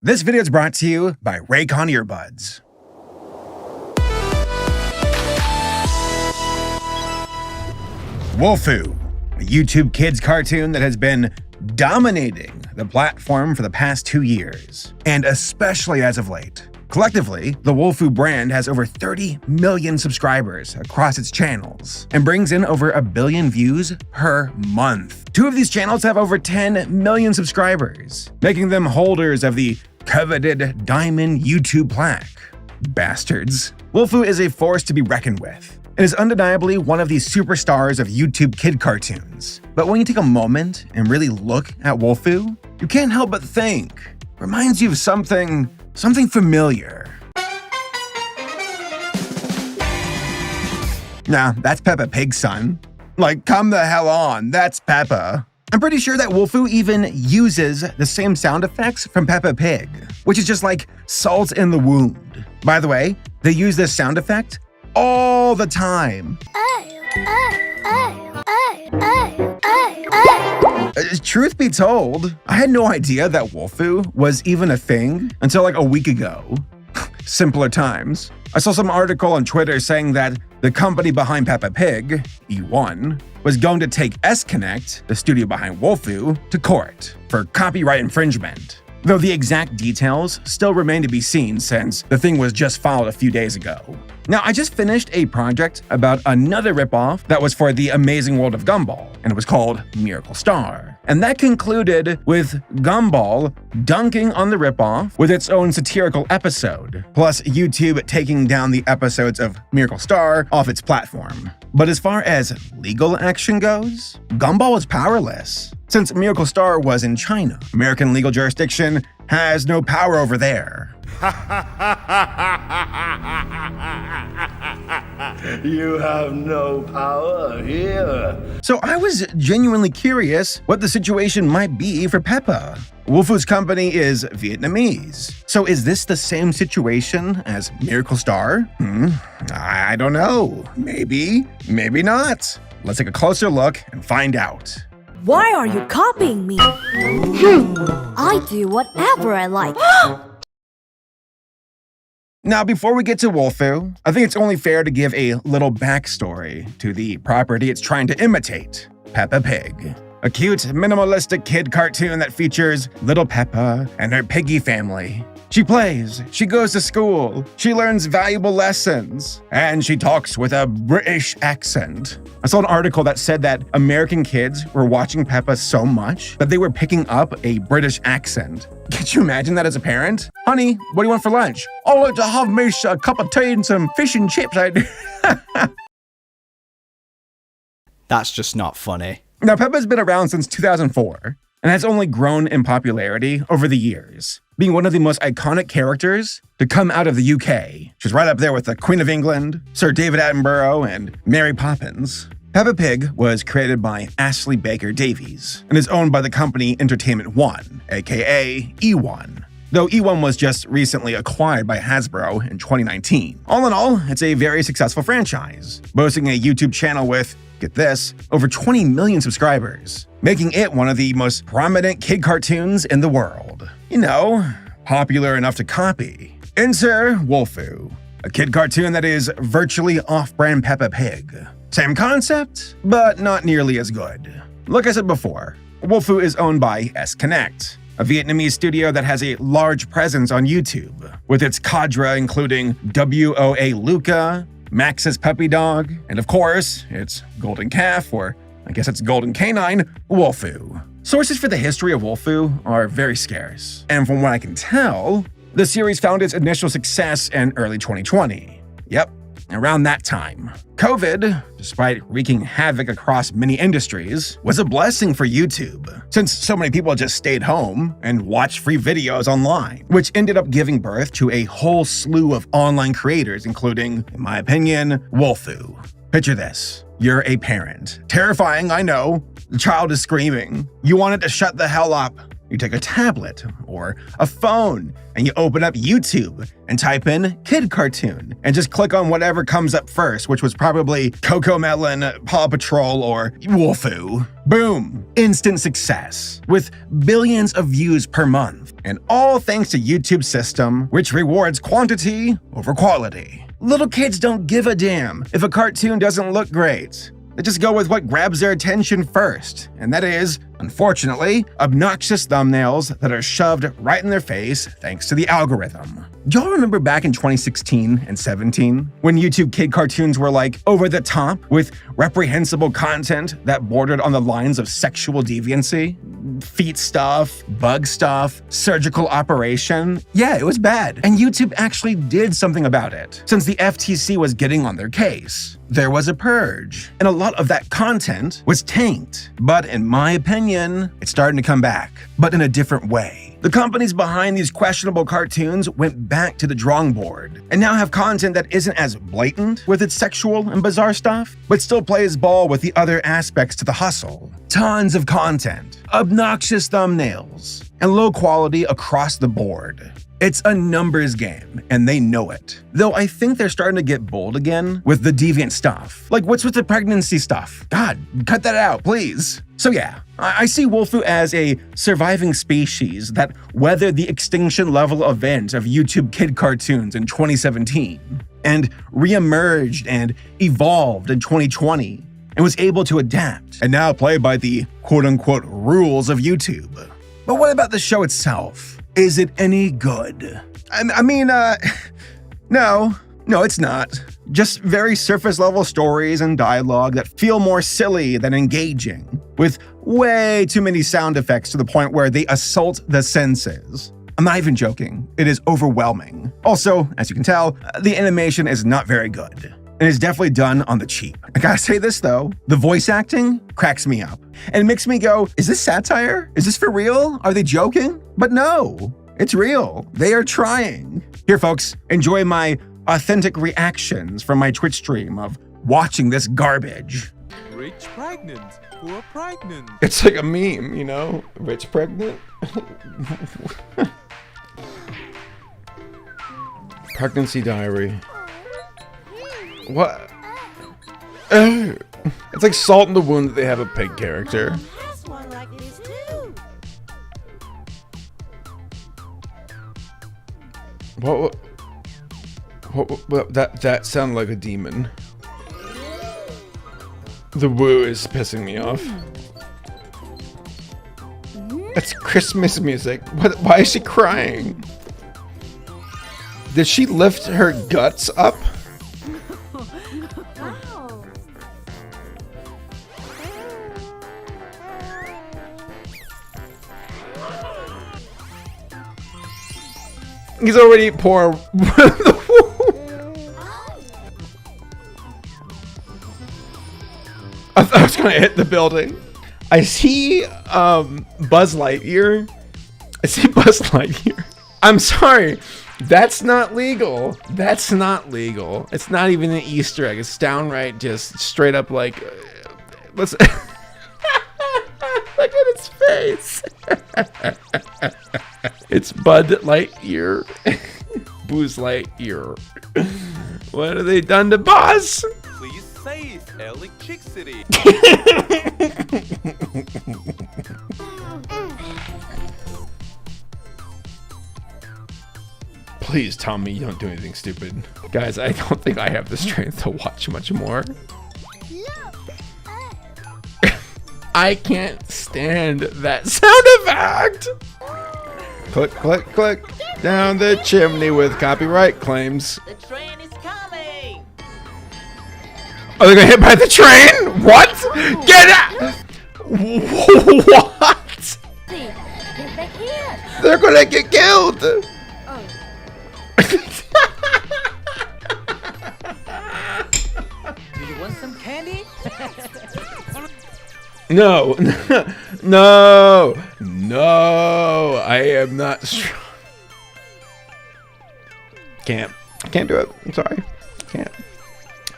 This video is brought to you by Raycon earbuds. Wolfoo, a YouTube kids cartoon that has been dominating the platform for the past 2 years, and especially as of late. Collectively, the Wolfoo brand has over 30 million subscribers across its channels and brings in over 1 billion views per month. 2 of these channels have over 10 million subscribers, making them holders of the coveted Diamond YouTube plaque. Bastards. Wolfoo is a force to be reckoned with. It is undeniably one of the superstars of YouTube kid cartoons. But when you take a moment and really look at Wolfoo, you can't help but think, reminds you of something familiar. Nah, that's Peppa Pig, son. Like, come the hell on, that's Peppa. I'm pretty sure that Wolfoo even uses the same sound effects from Peppa Pig, which is just like salt in the wound. By the way, they use this sound effect all the time. Truth be told, I had no idea that Wolfoo was even a thing until like a week ago. Simpler times. I saw some article on Twitter saying that the company behind Peppa Pig, E1, was going to take S-Connect, the studio behind Wolfoo, to court for copyright infringement. Though the exact details still remain to be seen since the thing was just filed a few days ago. Now, I just finished a project about another ripoff that was for the Amazing World of Gumball, and it was called Miracle Star. And that concluded with Gumball dunking on the ripoff with its own satirical episode, plus YouTube taking down the episodes of Miracle Star off its platform. But as far as legal action goes, Gumball is powerless. Since Miracle Star was in China, American legal jurisdiction has no power over there. You have no power here. So I was genuinely curious what the situation might be for Peppa. Wolfoo's company is Vietnamese. So is this the same situation as Miracle Star? I don't know. Maybe, maybe not. Let's take a closer look and find out. Why are you copying me? I do whatever I like. Now, before we get to Wolfoo, I think it's only fair to give a little backstory to the property it's trying to imitate, Peppa Pig. A cute, minimalistic kid cartoon that features little Peppa and her piggy family. She plays, she goes to school, she learns valuable lessons, and she talks with a British accent. I saw an article that said that American kids were watching Peppa so much that they were picking up a British accent. Could you imagine that as a parent? Honey, what do you want for lunch? I'd like to have me a cup of tea and some fish and chips. That's just not funny. Now, Peppa's been around since 2004 and has only grown in popularity over the years, being one of the most iconic characters to come out of the UK. She's right up there with the Queen of England, Sir David Attenborough, and Mary Poppins. Peppa Pig was created by Ashley Baker Davies and is owned by the company Entertainment One, aka E1. Though E1 was just recently acquired by Hasbro in 2019. All in all, it's a very successful franchise, boasting a YouTube channel with, get this, over 20 million subscribers, making it one of the most prominent kid cartoons in the world. You know, popular enough to copy. Enter Wolfoo, a kid cartoon that is virtually off-brand Peppa Pig. Same concept, but not nearly as good. Like I said before, Wolfoo is owned by S-Connect, a Vietnamese studio that has a large presence on YouTube, with its cadre including WOA Luca, Max's puppy dog, and of course, its golden calf, or I guess it's golden canine, Wolfoo. Sources for the history of Wolfoo are very scarce, and from what I can tell, the series found its initial success in early 2020. Yep, around that time. COVID, despite wreaking havoc across many industries, was a blessing for YouTube, since so many people just stayed home and watched free videos online, which ended up giving birth to a whole slew of online creators, including, in my opinion, Wolfoo. Picture this. You're a parent. Terrifying, I know. The child is screaming. You want it to shut the hell up. you take a tablet or a phone and you open up YouTube and type in kid cartoon and just click on whatever comes up first, which was probably Cocomelon, Paw Patrol, or Wolfoo. Boom! Instant success with billions of views per month, and all thanks to YouTube's system, which rewards quantity over quality. Little kids don't give a damn if a cartoon doesn't look great. They just go with what grabs their attention first, and that is, unfortunately, obnoxious thumbnails that are shoved right in their face thanks to the algorithm. Do y'all remember back in 2016 and 17 when YouTube kid cartoons were like over the top with reprehensible content that bordered on the lines of sexual deviancy? Feet stuff, bug stuff, surgical operation. Yeah, it was bad. And YouTube actually did something about it, since the FTC was getting on their case. There was a purge, and a lot of that content was tanked. But in my opinion, it's starting to come back, but in a different way. The companies behind these questionable cartoons went back to the drawing board and now have content that isn't as blatant with its sexual and bizarre stuff, but still plays ball with the other aspects to the hustle. Tons of content, obnoxious thumbnails, and low quality across the board. It's a numbers game, and they know it. Though I think they're starting to get bold again with the deviant stuff. Like, what's with the pregnancy stuff? God, cut that out, please. So yeah, I see Wolfoo as a surviving species that weathered the extinction level event of YouTube kid cartoons in 2017, and re-emerged and evolved in 2020, and was able to adapt, and now play by the quote-unquote rules of YouTube. But what about the show itself? Is it any good? No, it's not. Just very surface level stories and dialogue that feel more silly than engaging, with way too many sound effects to the point where they assault the senses. I'm not even joking, it is overwhelming. Also, as you can tell, the animation is not very good, and is definitely done on the cheap. I gotta say this though, the voice acting cracks me up, and makes me go, is this satire? Is this for real? Are they joking? But no, it's real. They are trying. Here folks, enjoy my authentic reactions from my Twitch stream of watching this garbage. Rich pregnant. Poor pregnant. It's like a meme, you know? Rich pregnant? Pregnancy diary. What? It's like salt in the wound that they have a pig character. Has one like this too. What, that sounded like a demon. The woo is pissing me off. It's Christmas music. Why is she crying? Did she lift her guts up? Wow. He's already poor. I thought I was gonna hit the building. I see Buzz Lightyear. I'm sorry. That's not legal. That's not legal. It's not even an Easter egg. It's downright just straight up like let's look at its face. It's Bud Lightyear. Buzz Lightyear. What have they done to Buzz? Please save electricity. Please tell me you don't do anything stupid. Guys, I don't think I have the strength to watch much more. I can't stand that sound effect. Click, click, click. Down the chimney with copyright claims. The train is coming! Are they gonna hit by the train? What? Get out! What? Get back here. They're gonna get killed. Do you want some candy? No, no, no, I am not strong. Can't do it. I'm sorry.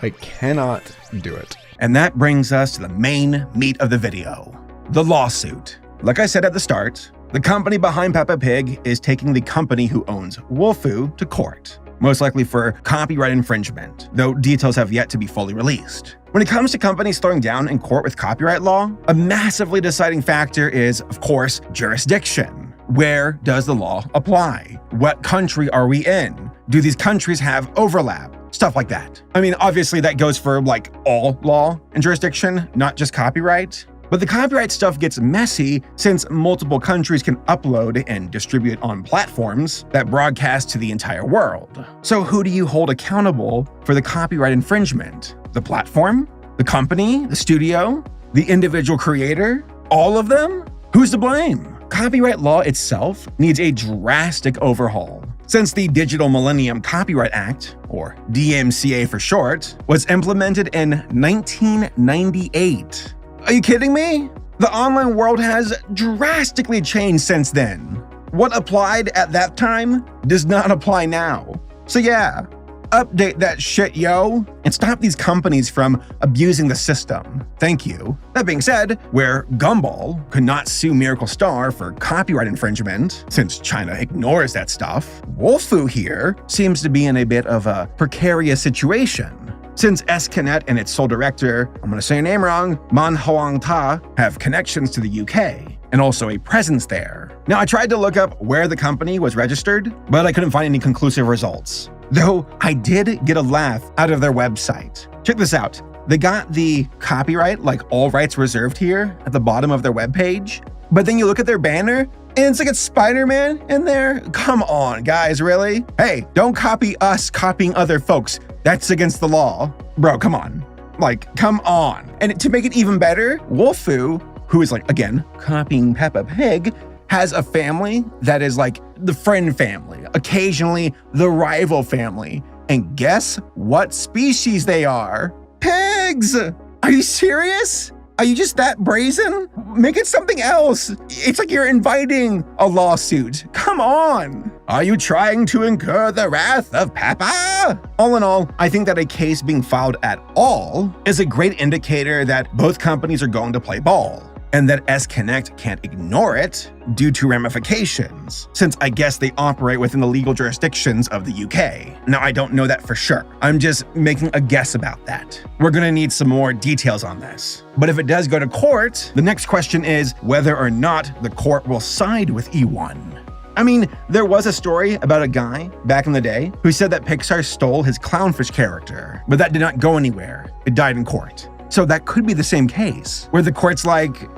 I cannot do it. And that brings us to the main meat of the video, the lawsuit. Like I said at the start, The company behind Peppa Pig is taking the company who owns Wolfoo to court, most likely for copyright infringement, though details have yet to be fully released. When it comes to companies throwing down in court with copyright law, a massively deciding factor is, of course, jurisdiction. Where does the law apply? What country are we in? Do these countries have overlap? Stuff like that. I mean, obviously that goes for like all law and jurisdiction, not just copyright. But the copyright stuff gets messy since multiple countries can upload and distribute on platforms that broadcast to the entire world. So who do you hold accountable for the copyright infringement? The platform? The company? The studio? The individual creator? All of them? Who's to blame? Copyright law itself needs a drastic overhaul. Since the Digital Millennium Copyright Act, or DMCA for short, was implemented in 1998. Are you kidding me? The online world has drastically changed since then. What applied at that time does not apply now. So yeah, update that shit, yo, and stop these companies from abusing the system. Thank you. That being said, where Gumball could not sue Miracle Star for copyright infringement, since China ignores that stuff, Wolfoo here seems to be in a bit of a precarious situation. Since SKNet and its sole director, I'm gonna say your name wrong, Man Hoang Ta, have connections to the UK and also a presence there. Now, I tried to look up where the company was registered, but I couldn't find any conclusive results. Though I did get a laugh out of their website. Check this out. They got the copyright, like all rights reserved here, at the bottom of their webpage. But then you look at their banner, and it's like it's Spider-Man in there. Come on, guys, really? Hey, don't copy us copying other folks. That's against the law. Bro, come on. Like, come on. And to make it even better, Wolfoo, who is like, again, copying Peppa Pig, has a family that is like the friend family, occasionally the rival family. And guess what species they are? Pigs! Are you serious? Are you just that brazen? Make it something else. It's like you're inviting a lawsuit. Come on. Are you trying to incur the wrath of Peppa? All in all, I think that a case being filed at all is a great indicator that both companies are going to play ball, and that SKNet can't ignore it due to ramifications, since I guess they operate within the legal jurisdictions of the UK. Now, I don't know that for sure. I'm just making a guess about that. We're gonna need some more details on this. But if it does go to court, the next question is whether or not the court will side with eOne. I mean, there was a story about a guy back in the day who said that Pixar stole his clownfish character, but that did not go anywhere. It died in court. So that could be the same case, where the court's like,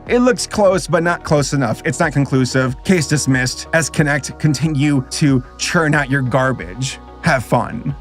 it looks close, but not close enough. It's not conclusive. Case dismissed. SKNet, continue to churn out your garbage. Have fun.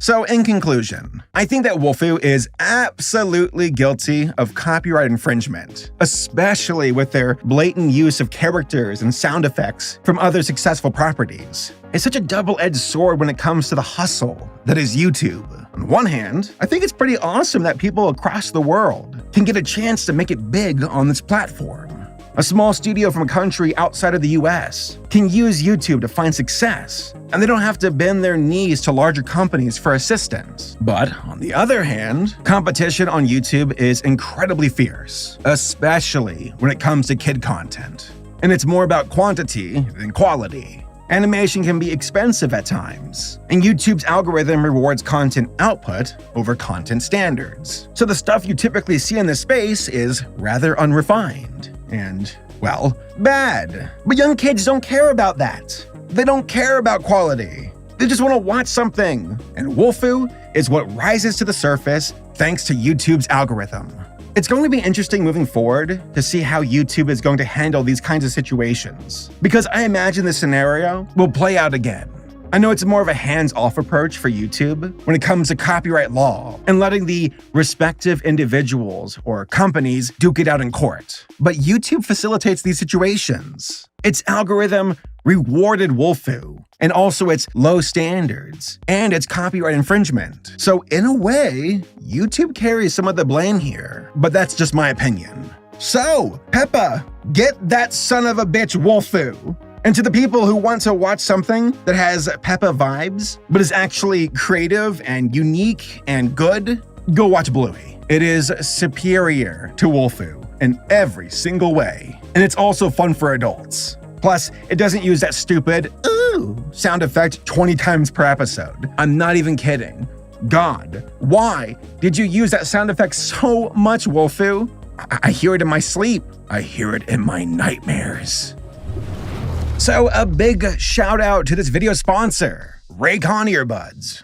So in conclusion, I think that Wolfoo is absolutely guilty of copyright infringement, especially with their blatant use of characters and sound effects from other successful properties. It's such a double-edged sword when it comes to the hustle that is YouTube. On one hand, I think it's pretty awesome that people across the world can get a chance to make it big on this platform. A small studio from a country outside of the US can use YouTube to find success, and they don't have to bend their knees to larger companies for assistance. But on the other hand, competition on YouTube is incredibly fierce, especially when it comes to kid content. And it's more about quantity than quality. Animation can be expensive at times, and YouTube's algorithm rewards content output over content standards. So the stuff you typically see in this space is rather unrefined and, well, bad. But young kids don't care about that. They don't care about quality. They just want to watch something. And Wolfoo is what rises to the surface thanks to YouTube's algorithm. It's going to be interesting moving forward to see how YouTube is going to handle these kinds of situations, because I imagine this scenario will play out again. I know it's more of a hands-off approach for YouTube when it comes to copyright law and letting the respective individuals or companies duke it out in court. But YouTube facilitates these situations. Its algorithm rewarded Wolfoo, and also its low standards and its copyright infringement. So in a way, YouTube carries some of the blame here, but that's just my opinion. So, Peppa, get that son of a bitch Wolfoo. And to the people who want to watch something that has Peppa vibes, but is actually creative and unique and good, go watch Bluey. It is superior to Wolfoo in every single way. And it's also fun for adults. Plus, it doesn't use that stupid ooh sound effect 20 times per episode. I'm not even kidding. God, why did you use that sound effect so much, Wolfoo? I hear it in my sleep. I hear it in my nightmares. So a big shout out to this video sponsor, Raycon earbuds.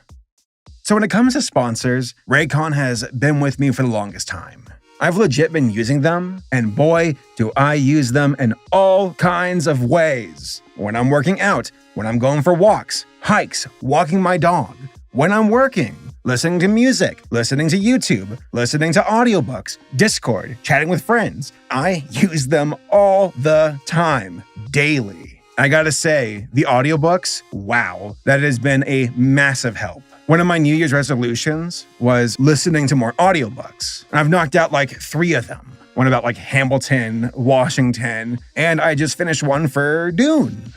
So when it comes to sponsors, Raycon has been with me for the longest time. I've legit been using them, and boy, do I use them in all kinds of ways. When I'm working out, when I'm going for walks, hikes, walking my dog, when I'm working, listening to music, listening to YouTube, listening to audiobooks, Discord, chatting with friends. I use them all the time, daily. I gotta say, the audiobooks, wow, that has been a massive help. One of my New Year's resolutions was listening to more audiobooks. I've knocked out like 3 of them. One about like Hamilton, Washington, and I just finished one for Dune.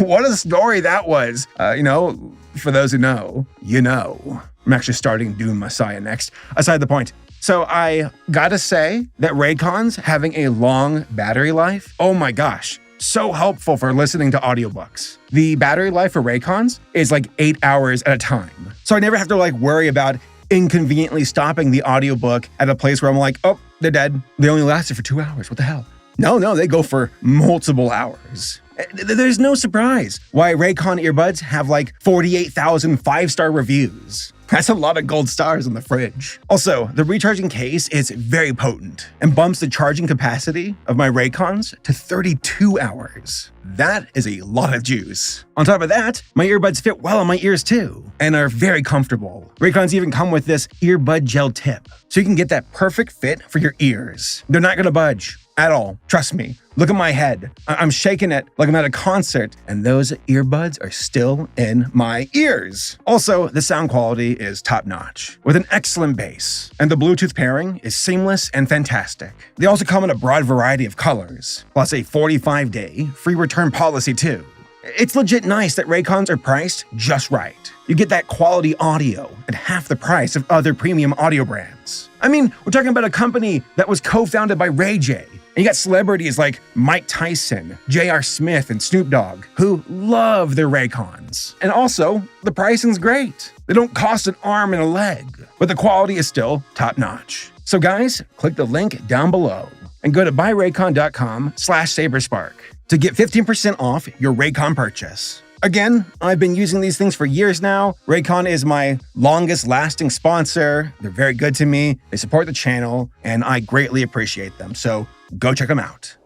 What a story that was. For those who know, you know. I'm actually starting Dune Messiah next. Aside the point. So I gotta say that Raycon's having a long battery life. Oh my gosh. So helpful for listening to audiobooks. The battery life for Raycons is like 8 hours at a time. So I never have to worry about inconveniently stopping the audiobook at a place where I'm like, oh, they're dead. They only lasted for 2 hours. What the hell? No, they go for multiple hours. There's no surprise why Raycon earbuds have 48,000 5-star reviews. That's a lot of gold stars on the fridge. Also, the recharging case is very potent and bumps the charging capacity of my Raycons to 32 hours. That is a lot of juice. On top of that, my earbuds fit well on my ears too and are very comfortable. Raycons even come with this earbud gel tip, so you can get that perfect fit for your ears. They're not gonna budge at all. Trust me. Look at my head. I'm shaking it like I'm at a concert, and those earbuds are still in my ears. Also, the sound quality is top-notch, with an excellent bass, and the Bluetooth pairing is seamless and fantastic. They also come in a broad variety of colors, plus a 45-day free return policy too. It's legit nice that Raycons are priced just right. You get that quality audio at half the price of other premium audio brands. I mean, we're talking about a company that was co-founded by Ray J. And you got celebrities like Mike Tyson, J.R. Smith, and Snoop Dogg, who love their Raycons. And also, the pricing's great. They don't cost an arm and a leg, but the quality is still top-notch. So guys, click the link down below and go to buyraycon.com/Saberspark to get 15% off your Raycon purchase. Again, I've been using these things for years now. Raycon is my longest lasting sponsor. They're very good to me. They support the channel, and I greatly appreciate them. So go check them out.